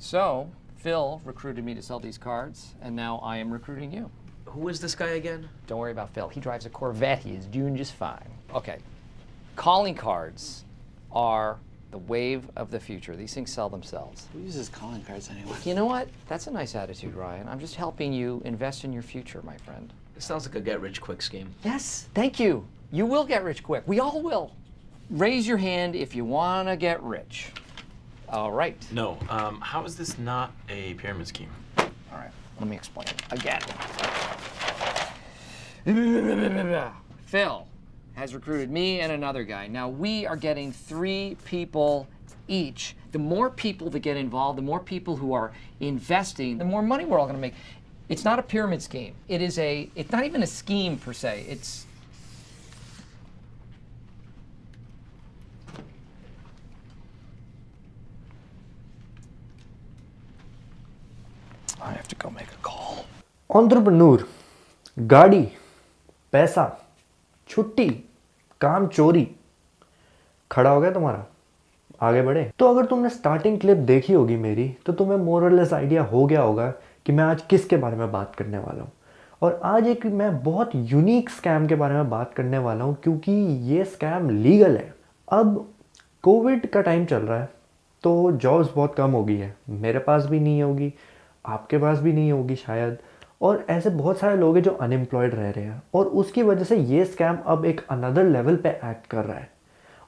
So, Phil recruited me to sell these cards, and now I am recruiting you. Who is this guy again? Don't worry about Phil. He drives a Corvette. He is doing just fine. Okay. Calling cards are the wave of the future. These things sell themselves. Who uses calling cards anyway? You know what? That's a nice attitude, Ryan. I'm just helping you invest in your future, my friend. It sounds like a get-rich-quick scheme. Yes, thank you. You will get rich quick. We all will. Raise your hand if you want to get rich. All right. No. How is this not a pyramid scheme? All right. Let me explain again. Phil has recruited me and another guy. Now we are getting 3 people each. The more people that get involved, the more people who are investing, the more money we're all going to make. It's not a pyramid scheme. It's not even a scheme per se. I have to go make a call. Entrepreneur, गाड़ी, पैसा, छुट्टी, काम चोरी, खड़ा हो गया तुम्हारा? आगे बढ़े। तो अगर तुमने स्टार्टिंग क्लिप देखी होगी मेरी, तो तुम्हें मोर और लेस आइडिया हो गया होगा कि मैं आज किसके बारे में बात करने वाला हूँ। और आज एक मैं बहुत यूनिक स्कैम के बारे में बात करने वाला हूँ, क्योंकि ये स्कैम लीगल है। अब कोविड का टाइम चल रहा है, तो जॉब्स बहुत कम हो गई है। मेरे पास भी नहीं होगी, आपके पास भी नहीं होगी शायद, और ऐसे बहुत सारे लोग हैं जो अनएम्प्लॉयड रह रहे हैं, और उसकी वजह से ये स्कैम अब एक अनदर लेवल पे एक्ट कर रहा है।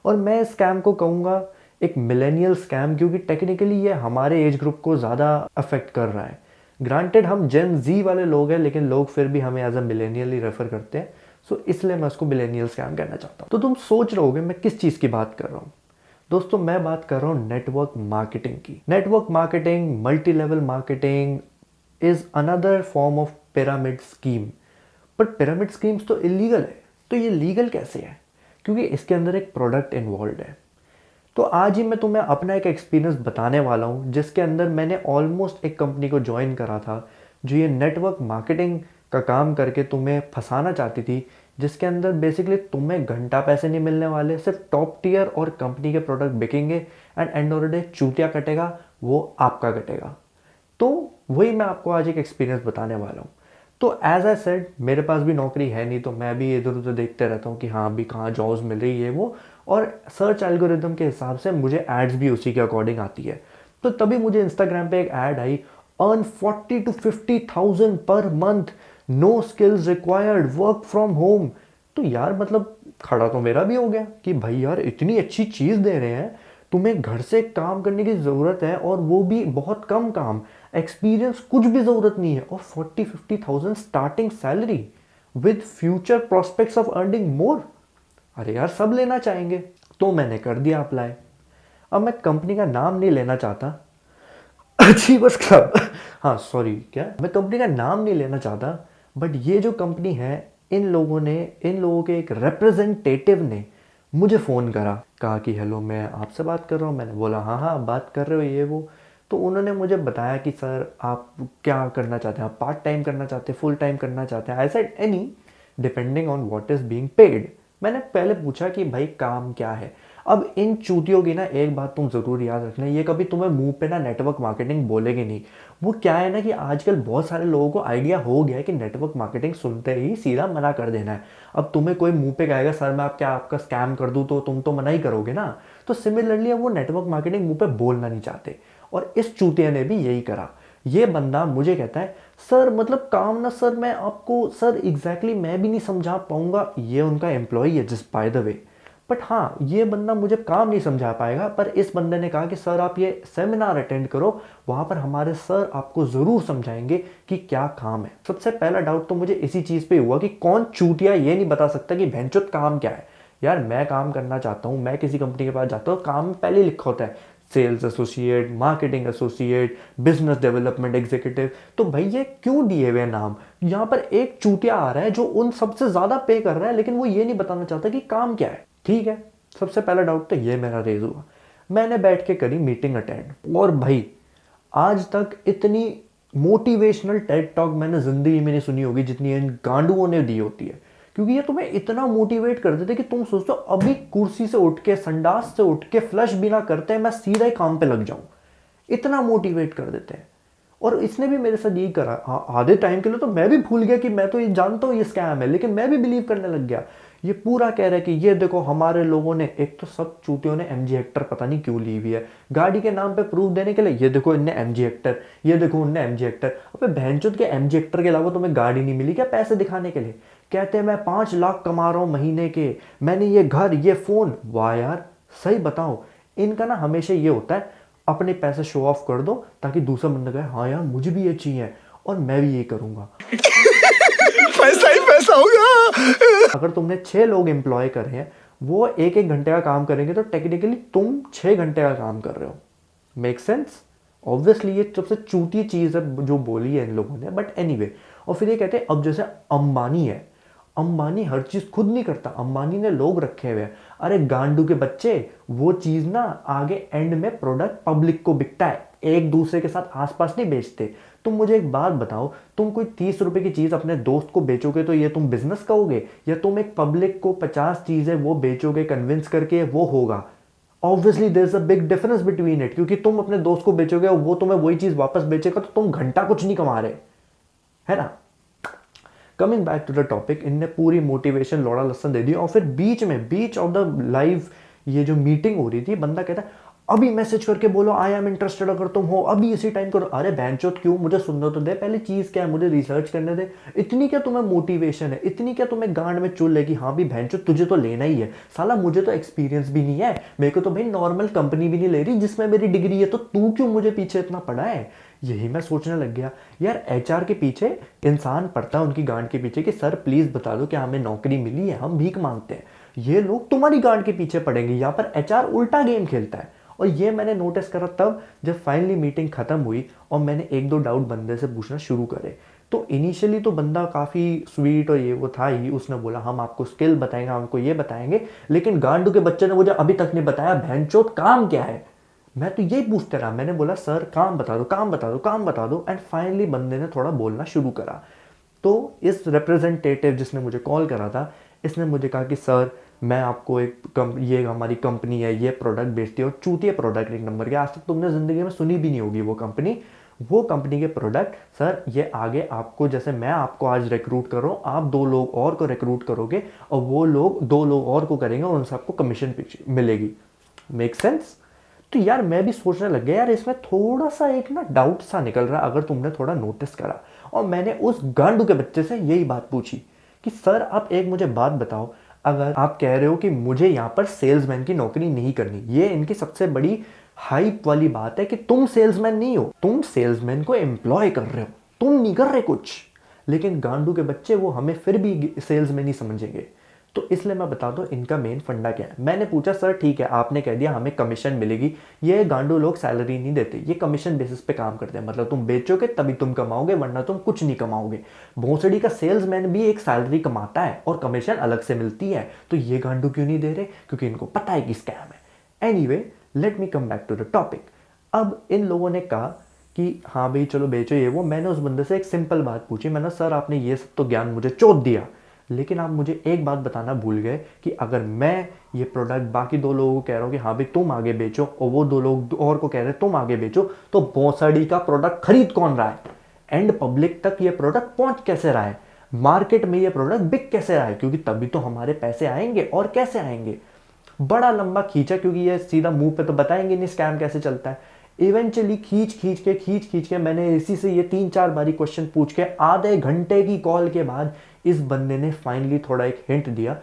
और मैं इस स्कैम को कहूँगा एक मिलेनियल स्कैम, क्योंकि टेक्निकली ये हमारे एज ग्रुप को ज़्यादा अफेक्ट कर रहा है। ग्रांटेड हम जेन जी वाले लोग हैं, लेकिन लोग फिर भी हमें एज अ मिलेनियल ही रेफर करते हैं, सो इसलिए मैं उसको मिलेनियल स्कैम कहना चाहता हूँ। तो तुम सोच रहे होगे मैं किस चीज़ की बात कर रहा हूँ। दोस्तों, मैं बात कर रहा हूँ नेटवर्क मार्केटिंग की। Network marketing, multi level marketing is another form of pyramid scheme. पर पिरामिड स्कीम्स तो इलीगल है, तो ये लीगल कैसे है? क्योंकि इसके अंदर एक प्रोडक्ट इन्वॉल्व है। तो आज ही मैं तुम्हें अपना एक एक्सपीरियंस बताने वाला हूँ, जिसके अंदर मैंने ऑलमोस्ट एक कंपनी को ज्वाइन करा था जो ये नेटवर्क मार्केटिंग का काम करके तुम्हें फंसाना चाहती थी, जिसके अंदर बेसिकली तुम्हें घंटा पैसे नहीं मिलने वाले, सिर्फ टॉप टियर और कंपनी के प्रोडक्ट बिकेंगे, and end of the day चूतिया कटेगा, वो आपका कटेगा। तो वही मैं आपको आज एक एक्सपीरियंस बताने वाला हूँ। तो एज आई सेड, मेरे पास भी नौकरी है नहीं, तो मैं भी इधर उधर देखते रहता हूँ कि हाँ अभी कहाँ जॉब्स मिल रही है वो, और सर्च एल्गोरिदम के हिसाब से मुझे एड्स भी उसी के अकॉर्डिंग आती है। तो तभी मुझे इंस्टाग्राम पे एक ऐड आई, अर्न 40 to 50,000 पर month, no skills required, work from home. तो यार मतलब खड़ा तो मेरा भी हो गया कि भाई यार इतनी अच्छी चीज़ दे रहे हैं, तुम्हें घर से काम करने की ज़रूरत है, और वो भी बहुत कम काम, एक्सपीरियंस कुछ भी ज़रूरत नहीं है, और 40-50,000 starting salary with future prospects of earning more. अरे यार सब लेना चाहेंगे। तो मैंने कर दिया अप्लाई। अब मैं कंपनी का नाम नहीं लेना चाहता, अचीवर्स क्लब, हाँ सॉरी, क्या मैं कंपनी का नाम नहीं लेना चाहता, बट ये जो कंपनी है, इन लोगों के एक रिप्रेजेंटेटिव ने मुझे फ़ोन करा, कहा कि हेलो मैं आपसे बात कर रहा हूँ। मैंने बोला हाँ हाँ बात कर रहे हो, ये वो। तो उन्होंने मुझे बताया कि सर आप क्या करना चाहते हैं, आप पार्ट टाइम करना चाहते हैं, फुल टाइम करना चाहते हैं। I said any, depending on what is being paid. मैंने पहले पूछा कि भाई काम क्या है। अब इन चूतियों की ना एक बात तुम ज़रूर याद रखना, ये कभी तुम्हें मुंह पे ना नेटवर्क मार्केटिंग बोलेगी नहीं। वो क्या है ना कि आजकल बहुत सारे लोगों को आइडिया हो गया है कि नेटवर्क मार्केटिंग सुनते ही सीधा मना कर देना है। अब तुम्हें कोई मुंह पे कहेगा सर मैं आपका स्कैम कर दूँ, तो तुम तो मना ही करोगे ना। तो सिमिलरली वो नेटवर्क मार्केटिंग मुंह पे बोलना नहीं चाहते, और इस चूतिया ने भी यही करा। ये बंदा मुझे कहता है सर मतलब काम ना सर मैं आपको सर एग्जैक्टली मैं भी नहीं समझा पाऊंगा। ये उनका एम्प्लॉई है जिस बाय द वे, बट हाँ ये बंदा मुझे काम नहीं समझा पाएगा। पर इस बंदे ने कहा कि सर आप ये सेमिनार अटेंड करो, वहाँ पर हमारे सर आपको ज़रूर समझाएंगे कि क्या काम है। सबसे पहला डाउट तो मुझे इसी चीज़ पे हुआ कि कौन चूतिया ये नहीं बता सकता कि भैंचोद काम क्या है। यार मैं काम करना चाहता हूँ, मैं किसी कंपनी के पास जाता हूँ, काम पहले लिखा होता है sales associate, marketing associate, business development executive. तो भाई ये क्यों दिए हुए नाम? यहाँ पर एक चूतिया आ रहा है जो उन सबसे ज़्यादा पे कर रहा है, लेकिन वो ये नहीं बताना चाहता कि काम क्या है। ठीक है, सबसे पहला डाउट तो ये मेरा रेज हुआ। मैंने बैठ के करी मीटिंग अटेंड, और भाई आज तक इतनी मोटिवेशनल टेड टॉक मैंने जिंदगी में नहीं सुनी होगी जितनी इन गांडुओं ने दी होती है। क्योंकि ये तुम्हें इतना मोटिवेट कर देते कि तुम सोचते हो अभी कुर्सी से उठ के, संडास से उठ के, फ्लश भी ना करते मैं सीधा ही काम पे लग जाऊं। इतना मोटिवेट कर देते हैं। और इसने भी मेरे साथ यही करा। आधे टाइम के लिए तो मैं भी भूल गया कि मैं तो ये जानता हूँ ये स्कैम है, लेकिन मैं भी बिलीव करने लग गया। ये पूरा कह रहा है कि ये देखो हमारे लोगों ने, एक तो सब चूतियों ने MG हेक्टर पता नहीं क्यों ली हुई है गाड़ी के नाम पे प्रूफ देने के लिए। ये देखो इनने MG हेक्टर, ये देखो उनने MG हेक्टर। अबे बहनचोद के MG हेक्टर के अलावा तुम्हें गाड़ी नहीं मिली क्या पैसे दिखाने के लिए? कहते हैं मैं 5 लाख कमा रहा हूँ महीने के, मैंने ये घर, ये फोन। वाह यार, सही बताओ, इनका ना हमेशा ये होता है अपने पैसे शो ऑफ कर दो ताकि दूसरा बंदा कहे हाँ यार मुझे भी ये चाहिए और मैं भी ये करूंगा। पैसा ही पैसा होगा। अगर तुमने 6 लोग एम्प्लॉय कर रहे हैं, वो 1-1 घंटे का काम करेंगे तो टेक्निकली तुम 6 घंटे का काम कर रहे हो। Make sense? ऑब्वियसली ये सबसे चूती चीज़ है जो बोली है इन लोगों ने, बट एनीवे। और फिर ये कहते हैं अब जैसे अंबानी है, अंबानी हर चीज़ खुद नहीं करता, अंबानी ने लोग रखे हुए हैं। अरे गांडू के बच्चे, वो चीज़ ना आगे एंड में प्रोडक्ट पब्लिक को बिकता है, एक दूसरे के साथ आसपास नहीं बेचते। तुम मुझे एक बात बताओ, तुम कोई 30 रुपए की चीज़ अपने दोस्त को बेचोगे तो ये तुम बिजनेस कहोगे, या तुम एक पब्लिक को 50 चीज़ें वो बेचोगे कन्विंस करके, वो होगा? Obviously there is a big difference between it, क्योंकि तुम अपने दोस्त को बेचोगे और वो तुम्हें वही चीज़ वापस बेचेगा तो तुम घंटा कुछ नहीं कमा रहे, है ना। Coming back to the topic, इनने पूरी मोटिवेशन लोड़ा लस्सन दे दी। और फिर बीच ऑफ द लाइव ये जो मीटिंग हो रही थी, बंदा कहता है अभी मैसेज करके बोलो आई एम इंटरेस्टेड, अगर तुम हो अभी इसी टाइम करो। अरे बैंचोत क्यों, मुझे सुनने तो दे, पहले चीज़ क्या है मुझे रिसर्च करने दे। इतनी क्या तुम्हें मोटिवेशन है, इतनी क्या तुम्हें गांड में चुल है कि हाँ भी बैंचोत तुझे तो लेना ही है। साला मुझे तो एक्सपीरियंस भी नहीं है, मेरे को तो भाई नॉर्मल कंपनी भी नहीं ले रही जिसमें मेरी डिग्री है, तो तू क्यों मुझे पीछे इतना पड़ा है। यही मैं सोचने लग गया यार, HR के पीछे इंसान पड़ता है उनकी गांड के पीछे कि सर प्लीज बता दो क्या हमें नौकरी मिली है, हम भीख मांगते हैं। ये लोग तुम्हारी गांड के पीछे पड़ेंगे। यहाँ पर HR उल्टा गेम खेलता है। और ये मैंने नोटिस करा तब जब फाइनली मीटिंग खत्म हुई और मैंने 1-2 डाउट बंदे से पूछना शुरू करे। तो इनिशियली तो बंदा काफ़ी स्वीट और ये वो था ही, उसने बोला हम आपको स्किल बताएंगे, हम आपको ये बताएंगे, लेकिन गांडू के बच्चे ने मुझे अभी तक नहीं बताया भैंचोद काम क्या है। मैं तो यही पूछते रहा, मैंने बोला सर काम बता दो, काम बता दो, काम बता दो। एंड फाइनली बंदे ने थोड़ा बोलना शुरू करा। तो इस रिप्रेजेंटेटिव जिसने मुझे कॉल करा था, इसने मुझे कहा कि सर मैं आपको ये हमारी कंपनी है, ये प्रोडक्ट बेचती है और चूतिया प्रोडक्ट एक नंबर के, आज तक तुमने ज़िंदगी में सुनी भी नहीं होगी वो कंपनी के प्रोडक्ट। सर ये आगे आपको, जैसे मैं आपको आज रिक्रूट कर रहा हूँ, आप 2 लोग और को रिक्रूट करोगे और वो लोग 2 लोग और को करेंगे और उनसे आपको कमीशन मिलेगी। Make sense? तो यार मैं भी सोचने लग गया यार इसमें थोड़ा सा एक ना डाउट सा निकल रहा अगर तुमने थोड़ा नोटिस करा। और मैंने उस गांडू के बच्चे से यही बात पूछी कि सर आप एक मुझे बात बताओ, अगर आप कह रहे हो कि मुझे यहाँ पर सेल्समैन की नौकरी नहीं करनी, ये इनकी सबसे बड़ी हाइप वाली बात है कि तुम सेल्समैन नहीं हो, तुम सेल्समैन को एम्प्लॉय कर रहे हो, तुम नहीं कर रहे कुछ। लेकिन गांडू के बच्चे वो हमें फिर भी सेल्समैन ही समझेंगे। तो इसलिए मैं बता दूं इनका मेन फंडा क्या है। मैंने पूछा सर ठीक है आपने कह दिया हमें कमीशन मिलेगी, ये गांडू लोग सैलरी नहीं देते, ये कमीशन बेसिस पे काम करते हैं, मतलब तुम बेचोगे तभी तुम कमाओगे वरना तुम कुछ नहीं कमाओगे। भोसड़ी का सेल्समैन भी एक सैलरी कमाता है और कमीशन अलग से मिलती है, तो ये गांडू क्यों नहीं दे रहे? क्योंकि इनको पता है कि स्कैम है। Anyway let me come back to the topic. अब इन लोगों ने कहा कि हाँ भाई चलो बेचो ये वो। मैंने उस बंदे से एक सिंपल बात पूछी, मैंने सर आपने ये सब तो ज्ञान मुझे चोट दिया, लेकिन आप मुझे एक बात बताना भूल गए कि अगर मैं ये प्रोडक्ट बाकी 2 लोगों को कह रहा हूँ कि हाँ भाई तुम आगे बेचो और वो 2 लोग और को कह रहे हैं तुम आगे बेचो, तो भोसड़ी का प्रोडक्ट खरीद कौन रहा है? एंड पब्लिक तक ये प्रोडक्ट पहुंच कैसे रहा है? मार्केट में ये प्रोडक्ट बिक कैसे रहा है? क्योंकि तभी तो हमारे पैसे आएंगे। और कैसे आएंगे? बड़ा लंबा खींचा, क्योंकि ये सीधा मुंह पे तो बताएंगे नहीं स्कैम कैसे चलता है। इवेंचुअली खींच के मैंने इसी से ये 3-4 बारी क्वेश्चन पूछ के आधे घंटे की कॉल के बाद इस बंदे ने फाइनली थोड़ा एक हिंट दिया।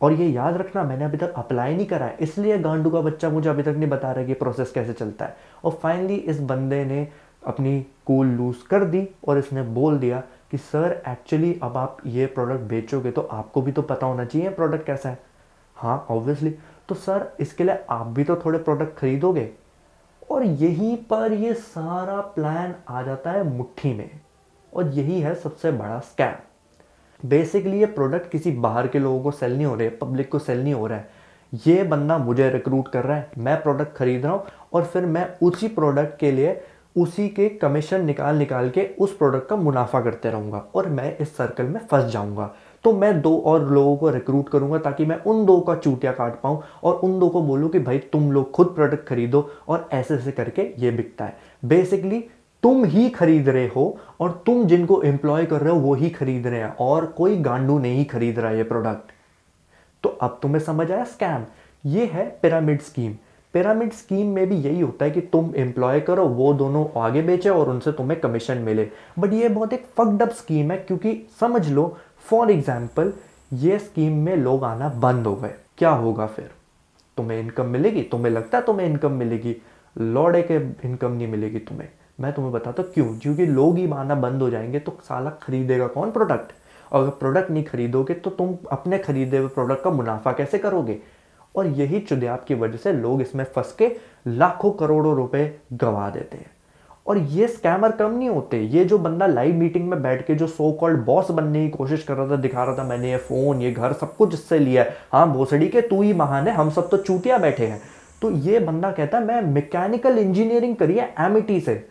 और ये याद रखना मैंने अभी तक अप्लाई नहीं करा है, इसलिए गांडू का बच्चा मुझे अभी तक नहीं बता रहा कि प्रोसेस कैसे चलता है। और फाइनली इस बंदे ने अपनी कूल लूज कर दी और इसने बोल दिया कि सर एक्चुअली अब आप ये प्रोडक्ट बेचोगे तो आपको भी तो पता होना चाहिए प्रोडक्ट कैसा है। हाँ ऑब्वियसली, तो सर इसके लिए आप भी तो थोड़े प्रोडक्ट खरीदोगे। और यहीं पर ये सारा प्लान आ जाता है मुट्ठी में, और यही है सबसे बड़ा स्कैम। बेसिकली ये प्रोडक्ट किसी बाहर के लोगों को सेल नहीं हो रहे, पब्लिक को सेल नहीं हो रहा है। ये बंदा मुझे रिक्रूट कर रहा है, मैं प्रोडक्ट खरीद रहा हूँ और फिर मैं उसी प्रोडक्ट के लिए उसी के कमीशन निकाल के उस प्रोडक्ट का मुनाफा करते रहूँगा और मैं इस सर्कल में फंस जाऊँगा। तो मैं 2 और लोगों को रिक्रूट करूंगा ताकि मैं उन 2 का चूतिया काट पाऊं और उन 2 को बोलूं कि भाई तुम लोग खुद प्रोडक्ट खरीदो और ऐसे ऐसे करके ये बिकता है। बेसिकली तुम ही खरीद रहे हो और तुम जिनको एम्प्लॉय कर रहे हो वो ही खरीद रहे हैं और कोई गांडू नहीं खरीद रहा है ये प्रोडक्ट। तो अब तुम्हें समझ आया स्कैम। ये है पिरामिड स्कीम। पिरामिड स्कीम में भी यही होता है कि तुम एम्प्लॉय करो, वो दोनों आगे बेचे और उनसे तुम्हें कमीशन मिले। बट ये बहुत एक फक्ड अप स्कीम है, क्योंकि समझ लो फॉर एग्जाम्पल ये स्कीम में लोग आना बंद हो गए, क्या होगा फिर? तुम्हें इनकम मिलेगी? तुम्हें लगता है तुम्हें इनकम मिलेगी? लौड़े के इनकम नहीं मिलेगी तुम्हें। मैं तुम्हें बताता हूं क्यों। क्योंकि लोग ही आना बंद हो जाएंगे तो साला खरीदेगा कौन प्रोडक्ट? और अगर प्रोडक्ट नहीं खरीदोगे तो तुम अपने खरीदे हुए प्रोडक्ट का मुनाफा कैसे करोगे? और यही चुदियाप की वजह से लोग इसमें फंस के लाखों करोड़ों रुपए गंवा देते हैं। और ये स्कैमर कम नहीं होते। ये जो बंदा लाइव मीटिंग में बैठ के जो सो कॉल्ड बॉस बनने की कोशिश कर रहा था, दिखा रहा था मैंने ये फोन ये घर सब कुछ इससे लिया है, हाँ भोसड़ी के तू ही महान है, हम सब तो चूतिया बैठे हैं। तो ये बंदा कहता है मैं मैकेनिकल इंजीनियरिंग करी है एमिटी से।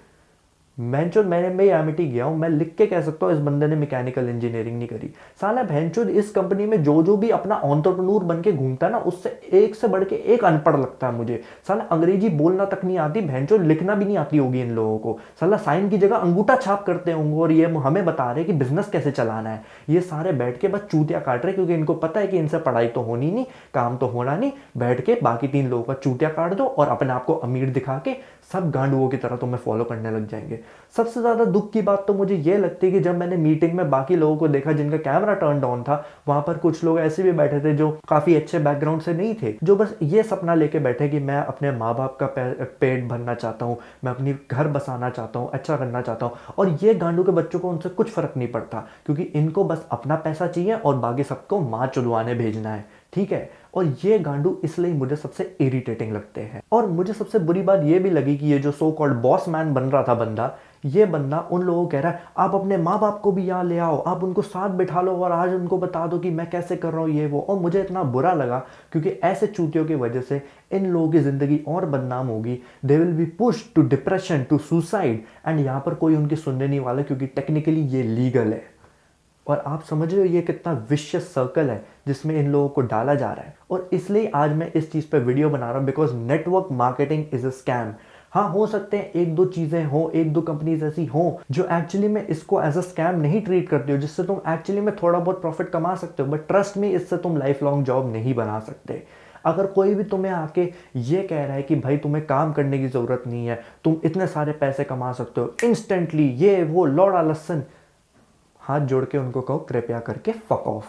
मैंने एमिटी गया हूं, मैं लिख के कह सकता हूं इस बंदे ने मैकेनिकल इंजीनियरिंग नहीं करी। साला भैंचोद इस कंपनी में जो भी अपना एंटरप्रेन्योर बन के घूमता है ना, उससे एक से बढ़ के एक अनपढ़ लगता है मुझे। साला अंग्रेजी बोलना तक नहीं आती, भैंचोद लिखना भी नहीं आती होगी इन लोगों को। साला साइन की जगह अंगूठा छाप करते होंगे और ये हमें बता रहे कि बिजनेस कैसे चलाना है। ये सारे बैठ के बस चूतिया काट रहे, क्योंकि इनको पता है कि इनसे पढ़ाई तो होनी नहीं, काम तो होना नहीं। बैठ के बाकी 3 लोगों का चूतिया काट दो और अपने आप को अमीर दिखा के सब गांडुओं की तरह तुम्हें फॉलो करने लग जाएंगे। सबसे ज्यादा दुख की बात तो मुझे ये लगती है कि जब मैंने मीटिंग में बाकी लोगों को देखा जिनका कैमरा टर्न ऑन था, वहां पर कुछ लोग ऐसे भी बैठे थे जो काफी अच्छे बैकग्राउंड से नहीं थे, जो बस ये सपना लेके बैठे कि मैं अपने माँ बाप का पेट भरना चाहता हूँ, मैं अपनी घर बसाना चाहता हूँ, अच्छा करना चाहता हूँ। और ये गांडू के बच्चों को उनसे कुछ फर्क नहीं पड़ता, क्योंकि इनको बस अपना पैसा चाहिए और बाकी सबको माँ चुदवाने भेजना है, ठीक है। और ये गांडू इसलिए मुझे सबसे इरिटेटिंग लगते हैं। और मुझे सबसे बुरी बात ये भी लगी कि ये जो सो कॉल्ड बॉस मैन बन रहा था बंदा, ये बंदा उन लोगों को कह रहा है आप अपने माँ बाप को भी यहाँ ले आओ, आप उनको साथ बिठा लो और आज उनको बता दो कि मैं कैसे कर रहा हूँ ये वो। और मुझे इतना बुरा लगा क्योंकि ऐसे चूतियों की वजह से इन लोगों की जिंदगी और बदनाम होगी। They will be push to depression, to suicide, and यहाँ पर कोई उनकी सुनने नहीं वाला, क्योंकि टेक्निकली ये लीगल है। और आप समझ रहे हो ये कितना विशियस सर्कल है जिसमें इन लोगों को डाला जा रहा है। और इसलिए आज मैं इस चीज़ पे वीडियो बना रहा हूँ, because network marketing is a scam. हाँ, हो सकते हैं 1-2 चीज़ें हो, 1-2 कंपनीज ऐसी हो जो एक्चुअली में इसको एज अ स्कैम नहीं ट्रीट करती हो, जिससे तुम एक्चुअली में थोड़ा बहुत प्रॉफिट कमा सकते हो। बट ट्रस्ट मी, इससे तुम लाइफ लॉन्ग जॉब नहीं बना सकते। अगर कोई भी तुम्हें आके ये कह रहा है कि भाई तुम्हें काम करने की ज़रूरत नहीं है, तुम इतने सारे पैसे कमा सकते हो इंस्टेंटली, ये वो लौड़ा लस्सन, हाथ जोड़ के उनको कहो कृपया करके फक ऑफ,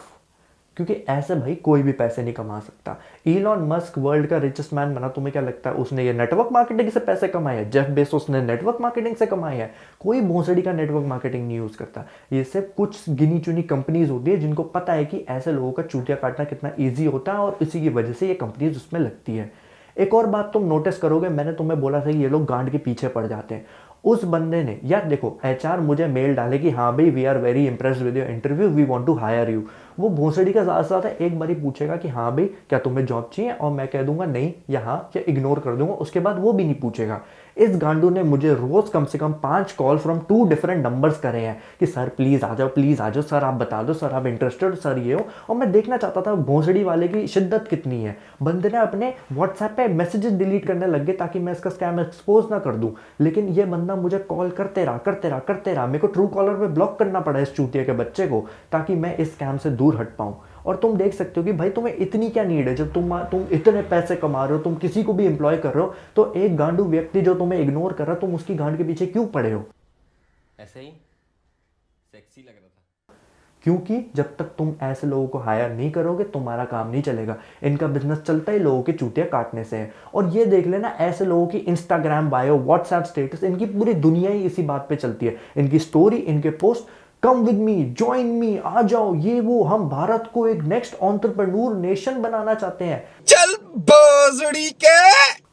क्योंकि ऐसे भाई कोई भी पैसे नहीं कमा सकता। इलॉन मस्क वर्ल्ड का रिचेस्ट मैन बना, तुम्हें क्या लगता है उसने ये नेटवर्क मार्केटिंग से पैसे कमाए हैं? जेफ बेजोस ने नेटवर्क मार्केटिंग से कमाए हैं? कोई भोसड़ी का नेटवर्क मार्केटिंग नहीं यूज करता। ये सिर्फ कुछ गिनी चुनी कंपनीज होती है जिनको पता है कि ऐसे लोगों का चूतिया काटना कितना ईजी होता है, और इसी की वजह से ये कंपनीज उसमें लगती है। एक और बात तुम नोटिस करोगे, मैंने तुम्हें बोला था कि ये लोग गांड के पीछे पड़ जाते हैं। उस बंदे ने, यार देखो, एचआर मुझे मेल डाले कि हाँ भाई we are very impressed with your interview, we want to hire you. वो भोसड़ी का साथ साथ एक बार ही पूछेगा कि हाँ भाई क्या तुम्हें जॉब चाहिए, और मैं कह दूंगा नहीं या हाँ, या इग्नोर कर दूंगा। उसके बाद वो भी नहीं पूछेगा। इस गांडू ने मुझे रोज कम से कम 5 कॉल फ्रॉम 2 डिफरेंट नंबर्स करे हैं कि सर प्लीज आ जाओ सर, आप बता दो सर, आप इंटरेस्टेड सर, ये हो। और मैं देखना चाहता था भोसड़ी वाले की शिद्दत कितनी है। बंदे ने अपने व्हाट्सएप पे मैसेजेस डिलीट करने लग गए ताकि मैं इसका स्कैम एक्सपोज ना कर दूं, लेकिन ये बंदा मुझे कॉल करते रहा। मेरे को ट्रू कॉलर पे ब्लॉक करना पड़ा इस चूतिया के बच्चे को, ताकि मैं इस स्कैम से दूर हट पाऊं। और तुम देख सकते हो कि भाई तुम्हें इतनी क्या नीड है, जब तुम इतने पैसे कमा रहे हो, तुम किसी को भी एम्प्लॉय कर रहे हो, तो एक गांडू व्यक्ति जो तुम्हें इग्नोर कर रहा है, तुम उसकी गांड के पीछे क्यों पड़े हो? ऐसे ही सेक्सी लग रहा था। क्योंकि जब तक तुम ऐसे लोगों को हायर नहीं करोगे तुम्हारा काम नहीं चलेगा। इनका बिजनेस चलता ही लोगों के चूतिया काटने से है। और ये देख लेना, ऐसे लोगों की इंस्टाग्राम बायो, व्हाट्सएप स्टेटस, इनकी पूरी दुनिया ही इसी बात पे चलती है। इनकी स्टोरी, इनके post, come with me, join me, आ जाओ, ये वो, हम भारत को एक नेक्स्ट एंटरप्रेन्योर नेशन बनाना चाहते हैं। चल बोसड़ी के।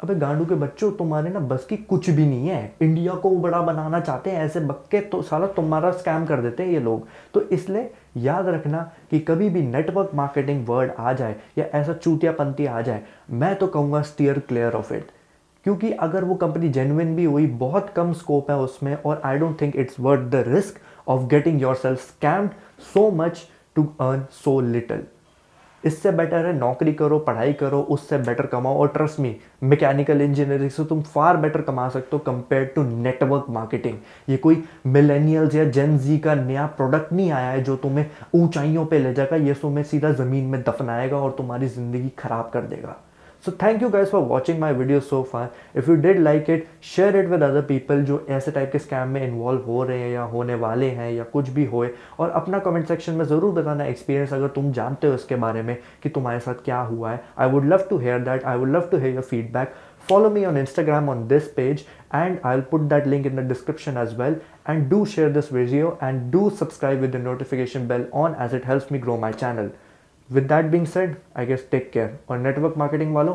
अबे गांडू के बच्चों, तुम्हारे ना बस की कुछ भी नहीं है। इंडिया को बड़ा बनाना चाहते हैं ऐसे बक्के, तो साला तुम्हारा स्कैम कर देते हैं ये लोग। तो इसलिए याद रखना कि कभी भी नेटवर्क मार्केटिंग वर्ड आ जाए या ऐसा चूतियापंती आ जाए, मैं तो कहूँगा स्टीयर क्लियर ऑफ इट। क्योंकि अगर वो कंपनी जेन्युइन भी हुई, बहुत कम स्कोप है उसमें, और I don't think it's worth the risk of getting yourself scammed so much to earn so little. इससे बेटर है नौकरी करो, पढ़ाई करो, उससे बेटर कमाओ। और ट्रस्ट मी, मैकेनिकल इंजीनियरिंग से तुम फार बेटर कमा सकते हो कंपेयर टू नेटवर्क मार्केटिंग। ये कोई मिलेनियल्स या जेन जी का नया प्रोडक्ट नहीं आया है जो तुम्हें ऊंचाइयों पे ले जाएगा, ये तुम्हें सीधा ज़मीन में दफनाएगा और तुम्हारी ज़िंदगी ख़राब कर देगा। So thank you guys for watching my video so far. If you did like it, share it with other people जो ऐसे टाइप के स्कैम में इन्वॉल्व हो रहे हैं या होने वाले हैं या कुछ भी होए। और अपना कमेंट सेक्शन में ज़रूर बताना एक्सपीरियंस अगर तुम जानते हो इसके बारे में कि तुम्हारे साथ क्या हुआ है। I would love to hear that. I would love to hear your feedback. Follow me on Instagram on this page and I'll put that link in the description as well. And do share this video and do subscribe with the notification bell on as it helps me grow my channel. With that being said, I guess take care. और network marketing वालों